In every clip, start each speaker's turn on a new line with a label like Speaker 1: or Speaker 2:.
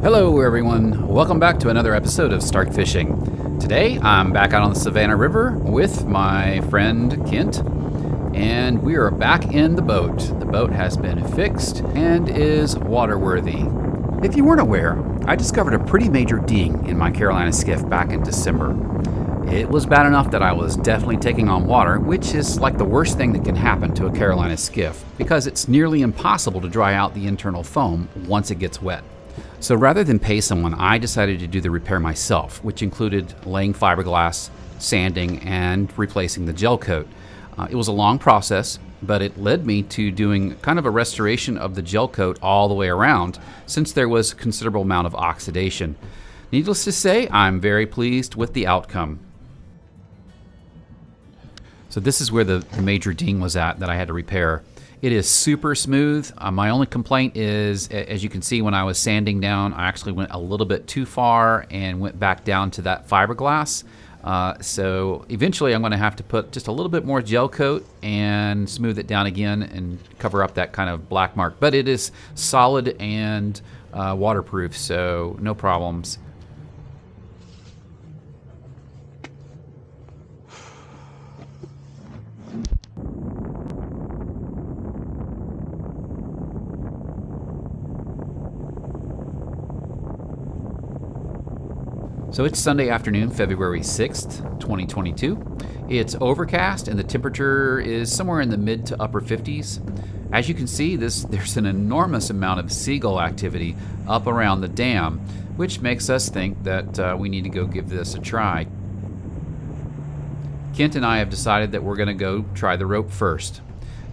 Speaker 1: Hello everyone, welcome back to another episode of Stark Fishing. Today I'm back out on the Savannah River with my friend Kent, and we are back in the boat. The boat has been fixed and is waterworthy. If you weren't aware, I discovered a pretty major ding in my Carolina Skiff back in December. It was bad enough that I was definitely taking on water, which is like the worst thing that can happen to a Carolina Skiff because it's nearly impossible to dry out the internal foam once it gets wet. So rather than pay someone, I decided to do the repair myself, which included laying fiberglass, sanding, and replacing the gel coat. It was a long process, but it led me to doing kind of a restoration of the gel coat all the way around, since there was a considerable amount of oxidation. Needless to say, I'm very pleased with the outcome. So this is where the major ding was at that I had to repair. It is super smooth. My only complaint is, as you can see, when I was sanding down, I actually went a little bit too far and went back down to that fiberglass. So eventually I'm going to have to put just a little bit more gel coat and smooth it down again and cover up that kind of black mark. But it is solid and waterproof, so no problems. So it's Sunday afternoon, February 6th, 2022. It's overcast and the temperature is somewhere in the mid to upper 50s. As you can see, there's an enormous amount of seagull activity up around the dam, which makes us think that we need to go give this a try. Kent and I have decided that we're going to go try the rope first.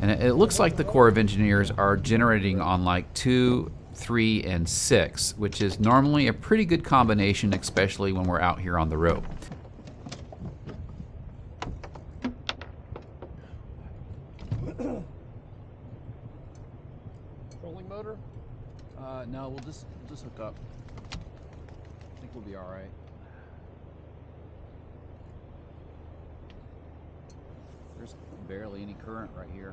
Speaker 1: And it looks like the Corps of Engineers are generating on like 2, 3, and 6, which is normally a pretty good combination, especially when we're out here on the rope.
Speaker 2: Trolling motor?
Speaker 1: No, we'll just hook up. I think we'll be all right. There's barely any current right here.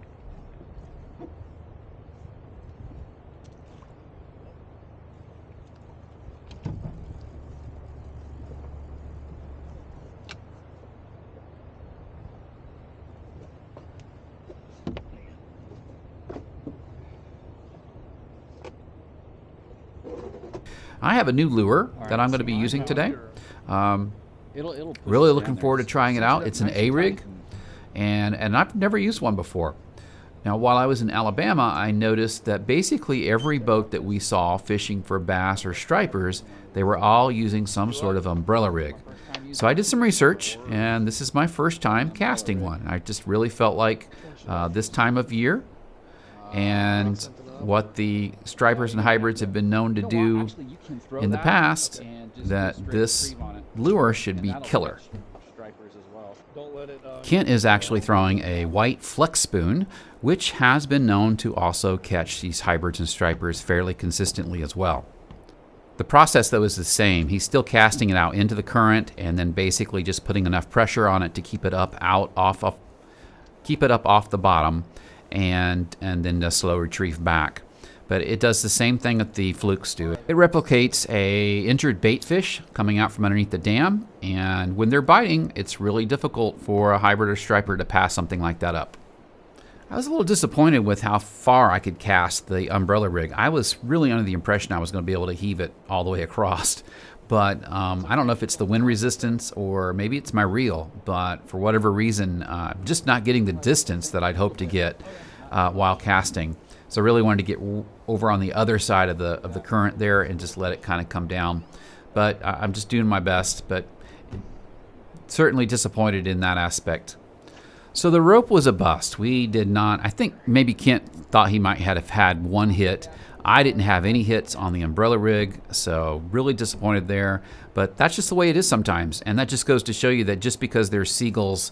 Speaker 1: I have a new lure that I'm going to be using today. Really looking forward to trying it out. It's an A-rig, and I've never used one before. Now, while I was in Alabama, I noticed that basically every boat that we saw fishing for bass or stripers, they were all using some sort of umbrella rig. So I did some research, and this is my first time casting one. I just really felt like this time of year and what the stripers and hybrids have been known to do in the past, that this lure should be killer. Kent is actually throwing a white flex spoon, which has been known to also catch these hybrids and stripers fairly consistently as well. The process, though, is the same. He's still casting it out into the current and then basically just putting enough pressure on it to keep it up off the bottom, and then a slow retrieve back. But it does the same thing that the flukes do. It replicates a injured bait fish coming out from underneath the dam, and when they're biting, it's really difficult for a hybrid or striper to pass something like that up. I was a little disappointed with how far I could cast the umbrella rig. I was really under the impression I was going to be able to heave it all the way across. But I don't know if it's the wind resistance or maybe it's my reel, but for whatever reason, I'm just not getting the distance that I'd hoped to get while casting. So I really wanted to get over on the other side of the current there and just let it kind of come down. But I'm just doing my best, but certainly disappointed in that aspect. So the rope was a bust. We did not, I think maybe Kent thought he might have had one hit. I didn't have any hits on the umbrella rig, so really disappointed there. But that's just the way it is sometimes, and that just goes to show you that just because there's seagull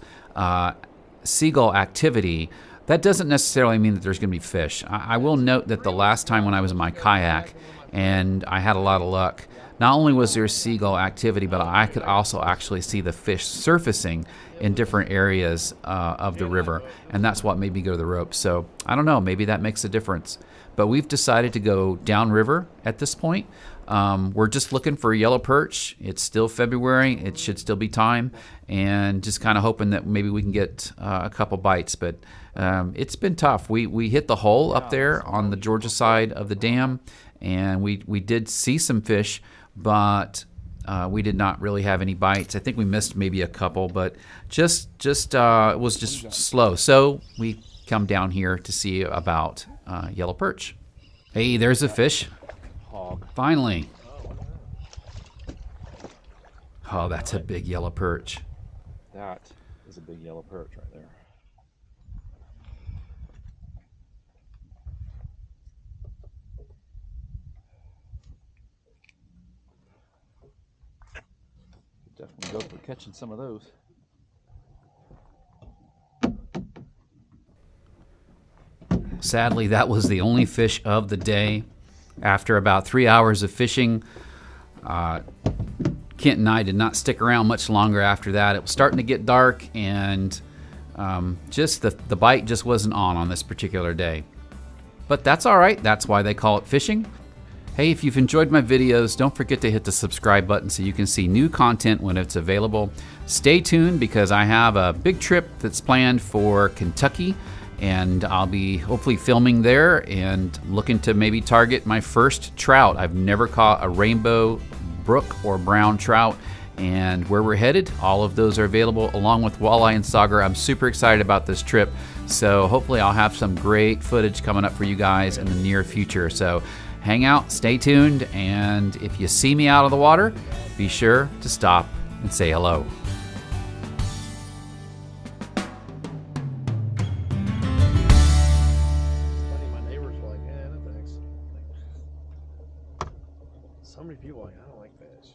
Speaker 1: activity, that doesn't necessarily mean that there's going to be fish. I will note that the last time when I was in my kayak and I had a lot of luck, not only was there seagull activity, but I could also actually see the fish surfacing in different areas of the river, and that's what made me go to the rope. So I don't know, maybe that makes a difference. but we've decided to go downriver at this point. We're just looking for yellow perch. It's still February. It should still be time, and just kind of hoping that maybe we can get a couple bites. But it's been tough. We hit the hole up there on the Georgia side of the dam, and we did see some fish, but we did not really have any bites. I think we missed maybe a couple, but just it was just slow. So we come down here to see about yellow perch. Hey, there's a fish. Finally. Oh, that's a big yellow perch.
Speaker 2: That is a big yellow perch right there. Definitely go for catching some of those.
Speaker 1: Sadly, that was the only fish of the day. After about 3 hours of fishing, Kent and I did not stick around much longer after that. It was starting to get dark, and just the bite just wasn't on this particular day. But that's all right. That's why they call it fishing. Hey, if you've enjoyed my videos, don't forget to hit the subscribe button so you can see new content when it's available. Stay tuned because I have a big trip that's planned for Kentucky, and I'll be hopefully filming there and looking to maybe target my first trout. I've never caught a rainbow, brook, or brown trout, and where we're headed, all of those are available along with walleye and sauger. I'm super excited about this trip, so hopefully I'll have some great footage coming up for you guys in the near future. So hang out, stay tuned, and if you see me out of the water, be sure to stop and say hello.
Speaker 2: So many people are like, I don't like fish.